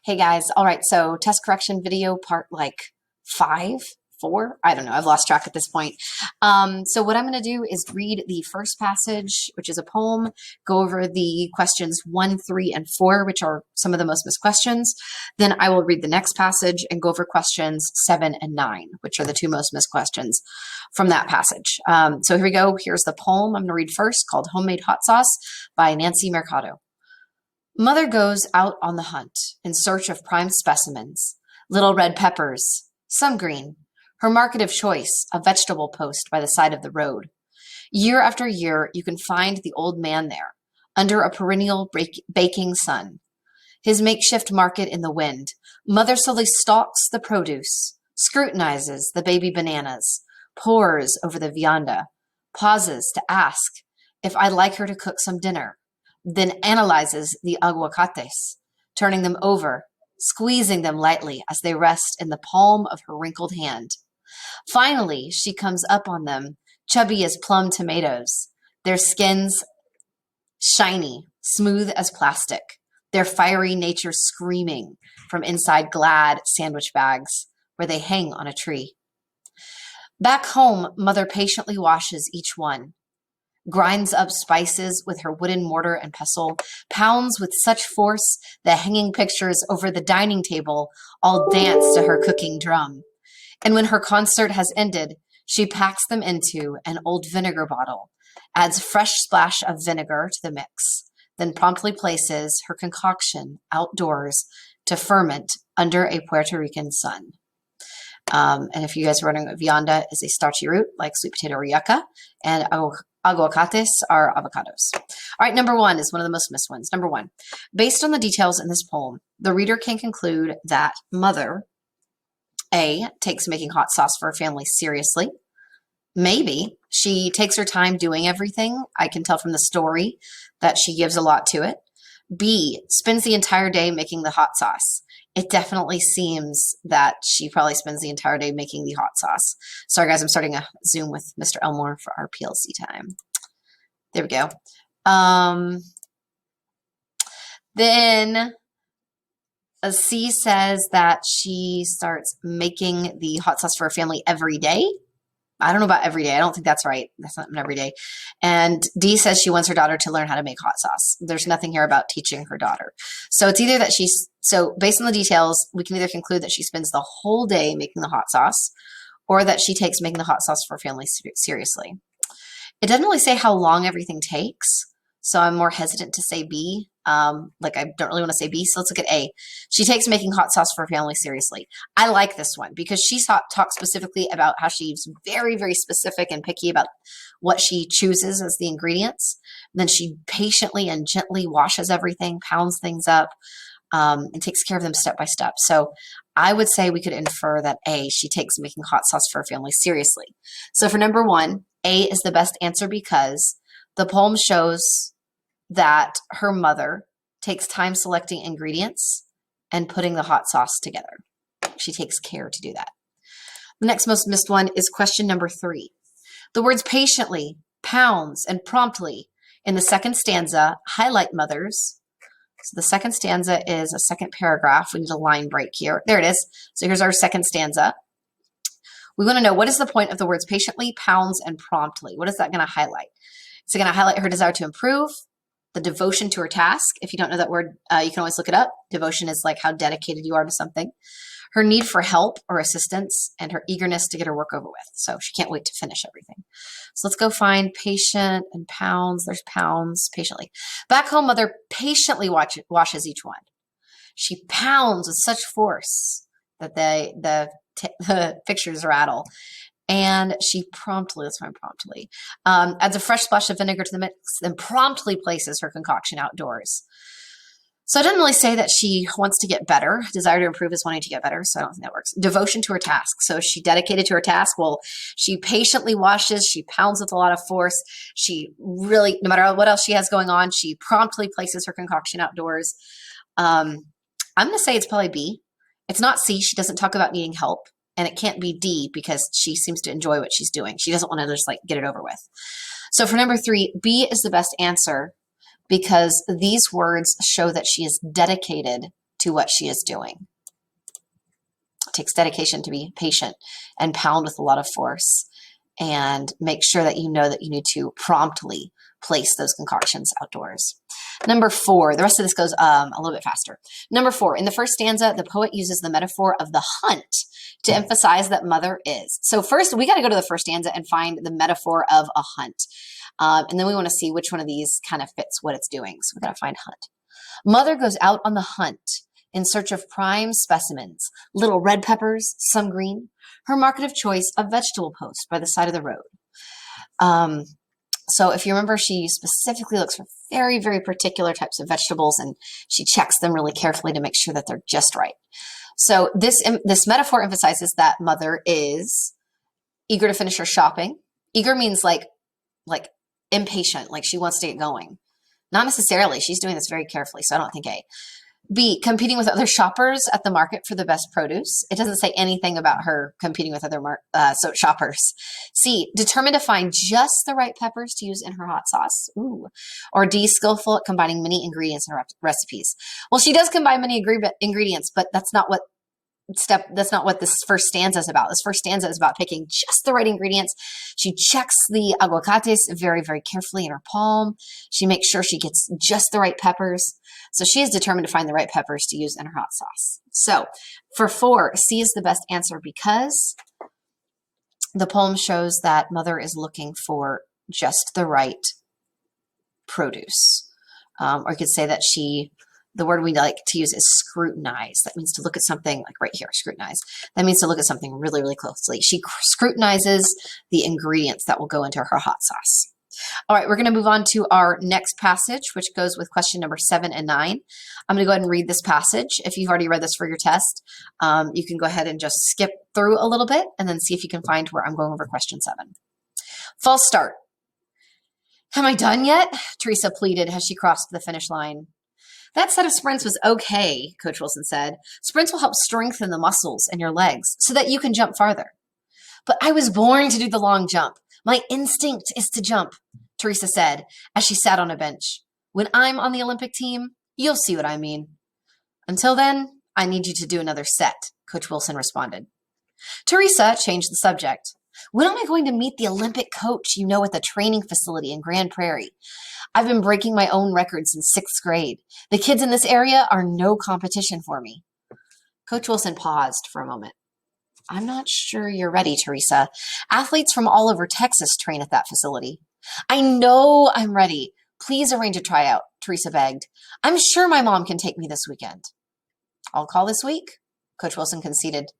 Hey guys, all right, so test correction video part like 5, 4, I don't know, I've lost track at this point. So what I'm going to do is read the first passage, which is a poem, go over the questions 1, 3, and 4, which are some of the most missed questions. Then I will read the next passage and go over questions 7 and 9, which are the two most missed questions from that passage. So here we go. Here's the poem I'm going to read first, called Homemade Hot Sauce by Nancy Mercado. Mother goes out on the hunt in search of prime specimens, little red peppers, some green, her market of choice, a vegetable post by the side of the road. Year after year, you can find the old man there, under a perennial baking sun. His makeshift market in the wind, mother slowly stalks the produce, scrutinizes the baby bananas, pores over the vianda, pauses to ask if I'd like her to cook some dinner, then analyzes the aguacates, turning them over, squeezing them lightly as they rest in the palm of her wrinkled hand. Finally, she comes up on them, chubby as plum tomatoes, their skins shiny, smooth as plastic, their fiery nature screaming from inside Glad sandwich bags where they hang on a tree. Back home, mother patiently washes each one, grinds up spices with her wooden mortar and pestle, pounds with such force that hanging pictures over the dining table all dance to her cooking drum. And when her concert has ended, she packs them into an old vinegar bottle, adds fresh splash of vinegar to the mix, then promptly places her concoction outdoors to ferment under a Puerto Rican sun. And if you guys are wondering, vianda is a starchy root like sweet potato or yucca, and aguacates are avocados. All right, number 1 is one of the most missed ones. Number 1, based on the details in this poem, the reader can conclude that mother, A, takes making hot sauce for her family seriously. Maybe she takes her time doing everything. I can tell from the story that she gives a lot to it. B, spends the entire day making the hot sauce. It definitely seems that she probably spends the entire day making the hot sauce. Sorry, guys, I'm starting a Zoom with Mr. Elmore for our PLC time. There we go. Then C says that she starts making the hot sauce for her family every day. I don't know about every day. I don't think that's right. That's not every day. And D says she wants her daughter to learn how to make hot sauce. There's nothing here about teaching her daughter. So it's either that so based on the details, we can either conclude that she spends the whole day making the hot sauce, or that she takes making the hot sauce for her family seriously. It doesn't really say how long everything takes, so I'm more hesitant to say B. Like I don't really want to say B, so let's look at A. She takes making hot sauce for her family seriously. I like this one because she talks specifically about how she's very, very specific and picky about what she chooses as the ingredients. And then she patiently and gently washes everything, pounds things up, and takes care of them step by step. So I would say we could infer that A, she takes making hot sauce for her family seriously. So for number 1, A is the best answer because the poem shows that her mother takes time selecting ingredients and putting the hot sauce together. She takes care to do that. The next most missed one is question number 3. The words patiently, pounds, and promptly in the second stanza highlight mothers. So the second stanza is a second paragraph. We need a line break here. There it is. So here's our second stanza. We want to know, what is the point of the words patiently, pounds, and promptly? What is that going to highlight? Is it going to highlight her desire to improve? The devotion to her task. If you don't know that word, you can always look it up. Devotion is like how dedicated you are to something. Her need for help or assistance, and her eagerness to get her work over with. So she can't wait to finish everything. So let's go find patient and pounds. There's pounds, patiently. Back home, mother patiently washes each one. She pounds with such force that the pictures rattle. And she promptly, let's find promptly, adds a fresh splash of vinegar to the mix, then promptly places her concoction outdoors. So it doesn't really say that she wants to get better. Desire to improve is wanting to get better, so I don't think that works. Devotion to her task. So is she dedicated to her task? Well, she patiently washes, she pounds with a lot of force. She really, no matter what else she has going on, she promptly places her concoction outdoors. I'm going to say it's probably B. It's not C. She doesn't talk about needing help. And it can't be D because she seems to enjoy what she's doing. She doesn't want to just like get it over with. So for number 3, B is the best answer because these words show that she is dedicated to what she is doing. It takes dedication to be patient and pound with a lot of force and make sure that you know that you need to promptly place those concoctions outdoors. Number 4, the rest of this goes a little bit faster. Number 4, in the first stanza, the poet uses the metaphor of the hunt to emphasize that mother is. So first, we got to go to the first stanza and find the metaphor of a hunt. And then we want to see which one of these kind of fits what it's doing. So we got to find hunt. Mother goes out on the hunt in search of prime specimens, little red peppers, some green, her market of choice, a vegetable post by the side of the road. So if you remember, she specifically looks for very, very particular types of vegetables, and she checks them really carefully to make sure that they're just right. So this metaphor emphasizes that mother is eager to finish her shopping. Eager means like impatient, like she wants to get going. Not necessarily. She's doing this very carefully, so I don't think A. B, competing with other shoppers at the market for the best produce. It doesn't say anything about her competing with other shoppers. C, determined to find just the right peppers to use in her hot sauce. Ooh. Or D, skillful at combining many ingredients in her recipes. Well, she does combine many ingredients, but that's not what this first stanza is about. This first stanza is about picking just the right ingredients. She checks the aguacates very, very carefully in her palm. She makes sure she gets just the right peppers. So she is determined to find the right peppers to use in her hot sauce. So for 4, C is the best answer because the poem shows that mother is looking for just the right produce. Or you could say that the word we like to use is scrutinize. That means to look at something like right here, scrutinize. That means to look at something really, really closely. She scrutinizes the ingredients that will go into her hot sauce. All right, we're going to move on to our next passage, which goes with question number 7 and 9. I'm going to go ahead and read this passage. If you've already read this for your test, you can go ahead and just skip through a little bit and then see if you can find where I'm going over question 7. False start. Am I done yet? Teresa pleaded as she crossed the finish line. That set of sprints was okay, Coach Wilson said. Sprints will help strengthen the muscles in your legs so that you can jump farther. But I was born to do the long jump. My instinct is to jump, Teresa said as she sat on a bench. When I'm on the Olympic team, you'll see what I mean. Until then, I need you to do another set, Coach Wilson responded. Teresa changed the subject. When am I going to meet the Olympic coach you know at the training facility in Grand Prairie? I've been breaking my own records since 6th grade. The kids in this area are no competition for me. Coach Wilson paused for a moment. I'm not sure you're ready, Teresa. Athletes from all over Texas train at that facility. I know I'm ready. Please arrange a tryout, Teresa begged. I'm sure my mom can take me this weekend. I'll call this week, Coach Wilson conceded.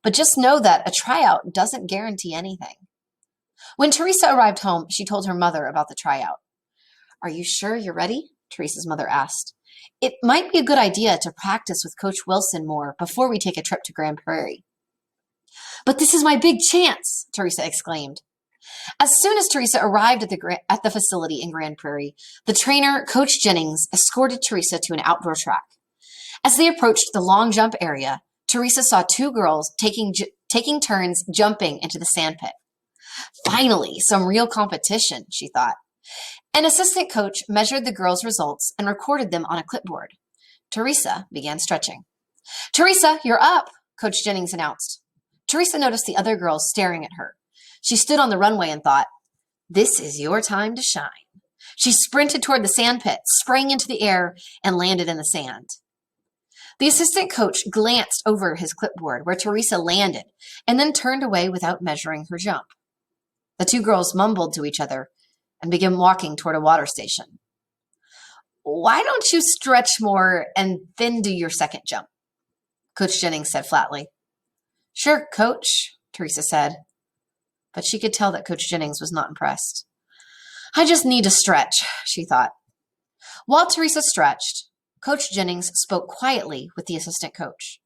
But just know that a tryout doesn't guarantee anything. When Teresa arrived home, she told her mother about the tryout. Are you sure you're ready? Teresa's mother asked. It might be a good idea to practice with Coach Wilson more before we take a trip to Grand Prairie. But this is my big chance, Teresa exclaimed. As soon as Teresa arrived at the facility in Grand Prairie, the trainer, Coach Jennings, escorted Teresa to an outdoor track. As they approached the long jump area, Teresa saw 2 girls taking turns jumping into the sandpit. Finally, some real competition, she thought. An assistant coach measured the girls' results and recorded them on a clipboard. Teresa began stretching. Teresa, you're up, Coach Jennings announced. Teresa noticed the other girls staring at her. She stood on the runway and thought, this is your time to shine. She sprinted toward the sandpit, sprang into the air, and landed in the sand. The assistant coach glanced over his clipboard where Teresa landed and then turned away without measuring her jump. The 2 girls mumbled to each other and began walking toward a water station. Why don't you stretch more and then do your second jump? Coach Jennings said flatly. Sure, Coach, Teresa said. But she could tell that Coach Jennings was not impressed. I just need to stretch, she thought. While Teresa stretched, Coach Jennings spoke quietly with the assistant coach.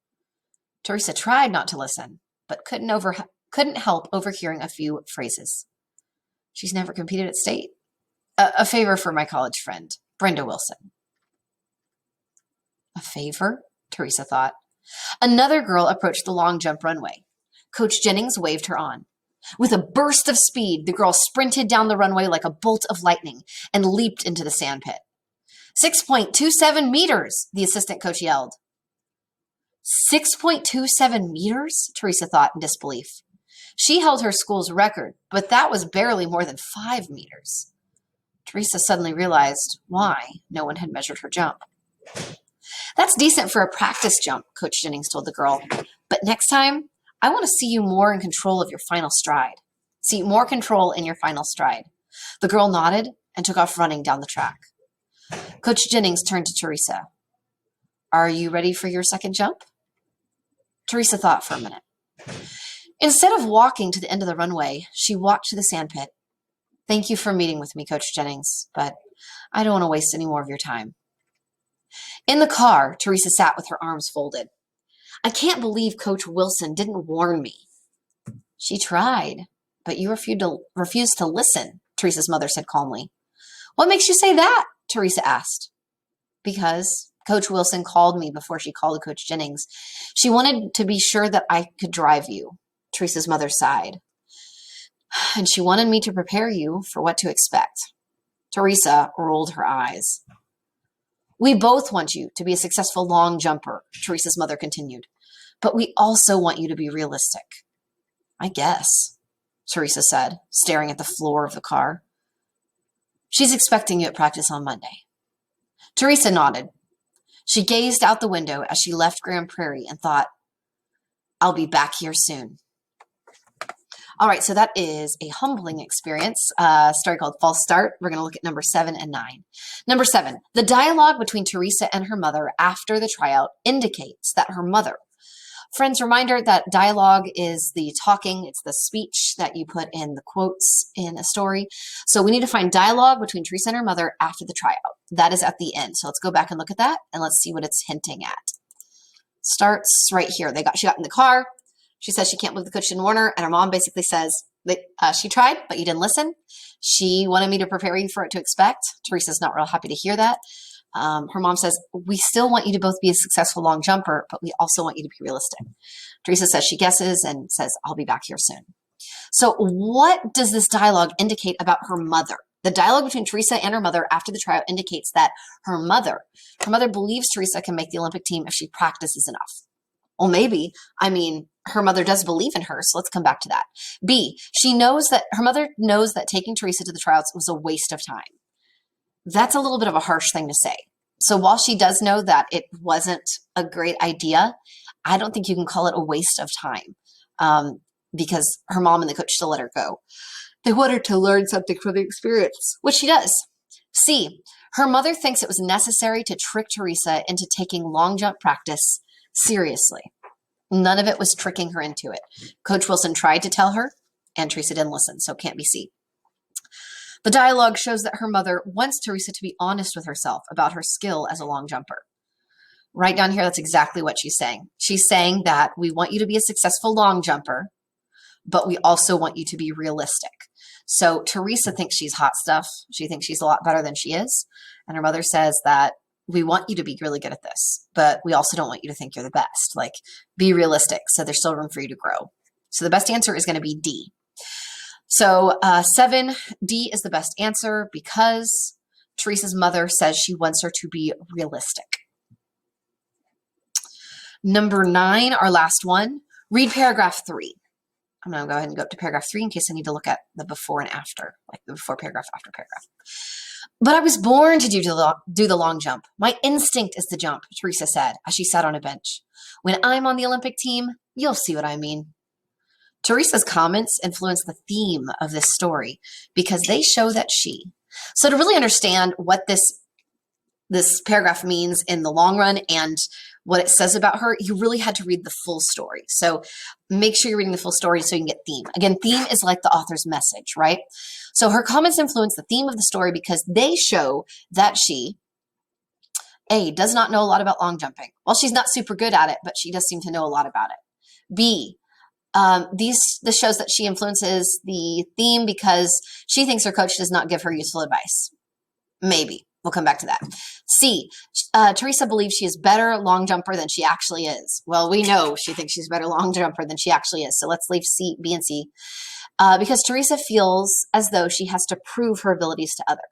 Teresa tried not to listen, but couldn't help overhearing a few phrases. She's never competed at state. A favor for my college friend, Brenda Wilson. A favor? Teresa thought. Another girl approached the long jump runway. Coach Jennings waved her on. With a burst of speed, the girl sprinted down the runway like a bolt of lightning and leaped into the sandpit. 6.27 meters, the assistant coach yelled. 6.27 meters? Teresa thought in disbelief. She held her school's record, but that was barely more than 5 meters. Teresa suddenly realized why no one had measured her jump. That's decent for a practice jump, Coach Jennings told the girl. But next time, I want to see you more in control of your final stride. See more control in your final stride. The girl nodded and took off running down the track. Coach Jennings turned to Teresa. Are you ready for your second jump? Teresa thought for a minute. Instead of walking to the end of the runway, she walked to the sandpit. Thank you for meeting with me, Coach Jennings, but I don't want to waste any more of your time. In the car, Teresa sat with her arms folded. I can't believe Coach Wilson didn't warn me. She tried, but you refused to listen, Teresa's mother said calmly. What makes you say that? Teresa asked. Because Coach Wilson called me before she called Coach Jennings. She wanted to be sure that I could drive you, Teresa's mother sighed. And she wanted me to prepare you for what to expect. Teresa rolled her eyes. We both want you to be a successful long jumper, Teresa's mother continued. But we also want you to be realistic. I guess, Teresa said, staring at the floor of the car. She's expecting you at practice on Monday. Teresa nodded. She gazed out the window as she left Grand Prairie and thought, I'll be back here soon. All right, so that is a humbling experience, a story called False Start. We're going to look at number 7 and 9. Number 7, the dialogue between Teresa and her mother after the tryout indicates that her mother. Friends, reminder that dialogue is the talking, it's the speech that you put in the quotes in a story. So we need to find dialogue between Teresa and her mother after the tryout. That is at the end. So let's go back and look at that and let's see what it's hinting at. Starts right here. She got in the car. She says she can't believe the coach didn't warn her, and her mom basically says that she tried, but you didn't listen. She wanted me to prepare you for what to expect. Teresa's not real happy to hear that. Her mom says, we still want you to both be a successful long jumper, but we also want you to be realistic. Teresa says she guesses and says, I'll be back here soon. So what does this dialogue indicate about her mother? The dialogue between Teresa and her mother after the tryout indicates that her mother believes Teresa can make the Olympic team if she practices enough. Well, maybe. I mean, her mother does believe in her, so let's come back to that. B, her mother knows that taking Teresa to the tryouts was a waste of time. That's a little bit of a harsh thing to say. So while she does know that it wasn't a great idea, I don't think you can call it a waste of time because her mom and the coach still let her go. They want her to learn something from the experience, which she does. C, her mother thinks it was necessary to trick Teresa into taking long jump practice seriously. None of it was tricking her into it. Coach Wilson tried to tell her, and Teresa didn't listen, so it can't be C. The dialogue shows that her mother wants Teresa to be honest with herself about her skill as a long jumper. Right down here, that's exactly what she's saying. She's saying that we want you to be a successful long jumper, but we also want you to be realistic. So Teresa thinks she's hot stuff. She thinks she's a lot better than she is. And her mother says that we want you to be really good at this, but we also don't want you to think you're the best. Like, be realistic. So there's still room for you to grow. So the best answer is going to be D. So 7, D is the best answer because Teresa's mother says she wants her to be realistic. Number 9, our last one, read paragraph 3. I'm going to go ahead and go up to paragraph 3 in case I need to look at the before and after, like the before paragraph, after paragraph. But I was born to do the long jump. My instinct is to jump, Teresa said as she sat on a bench. When I'm on the Olympic team, you'll see what I mean. Teresa's comments influence the theme of this story because they show that so to really understand what this paragraph means in the long run and what it says about her, you really had to read the full story. So make sure you're reading the full story so you can get theme. Again, theme is like the author's message, right? So her comments influence the theme of the story because they show that she, A, does not know a lot about long jumping. Well, she's not super good at it, but she does seem to know a lot about it. B, this shows that she influences the theme because she thinks her coach does not give her useful advice. Maybe. We'll come back to that. C, Teresa believes she is better long jumper than she actually is. Well, we know she thinks she's a better long jumper than she actually is. So let's leave C, B, and C. Because Teresa feels as though she has to prove her abilities to others.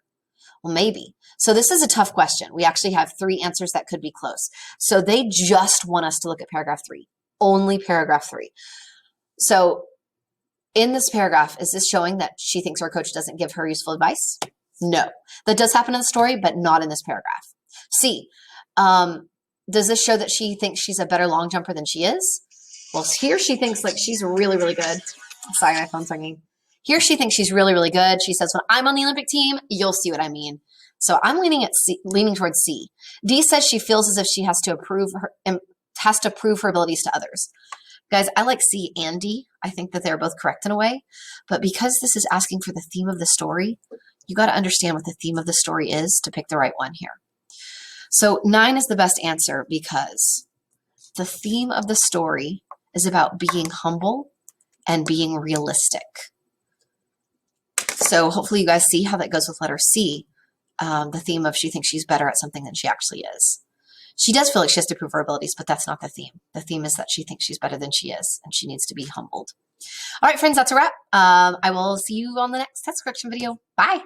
Well, maybe. So this is a tough question. We actually have 3 answers that could be close. So they just want us to look at paragraph 3, only paragraph 3. So in this paragraph, is this showing that she thinks her coach doesn't give her useful advice? No. That does happen in the story, but not in this paragraph. C, does this show that she thinks she's a better long jumper than she is? Well, here she thinks like she's really, really good. Sorry, my phone's ringing. Here she thinks she's really, really good. She says, when I'm on the Olympic team, you'll see what I mean. So I'm leaning towards C. D says she feels as if she has to prove her abilities to others. Guys, I like C and D. I think that they're both correct in a way. But because this is asking for the theme of the story, you got to understand what the theme of the story is to pick the right one here. So 9 is the best answer because the theme of the story is about being humble and being realistic. So hopefully you guys see how that goes with letter C, the theme of she thinks she's better at something than she actually is. She does feel like she has to prove her abilities, but that's not the theme. The theme is that she thinks she's better than she is, and she needs to be humbled. All right, friends, that's a wrap. I will see you on the next test correction video. Bye.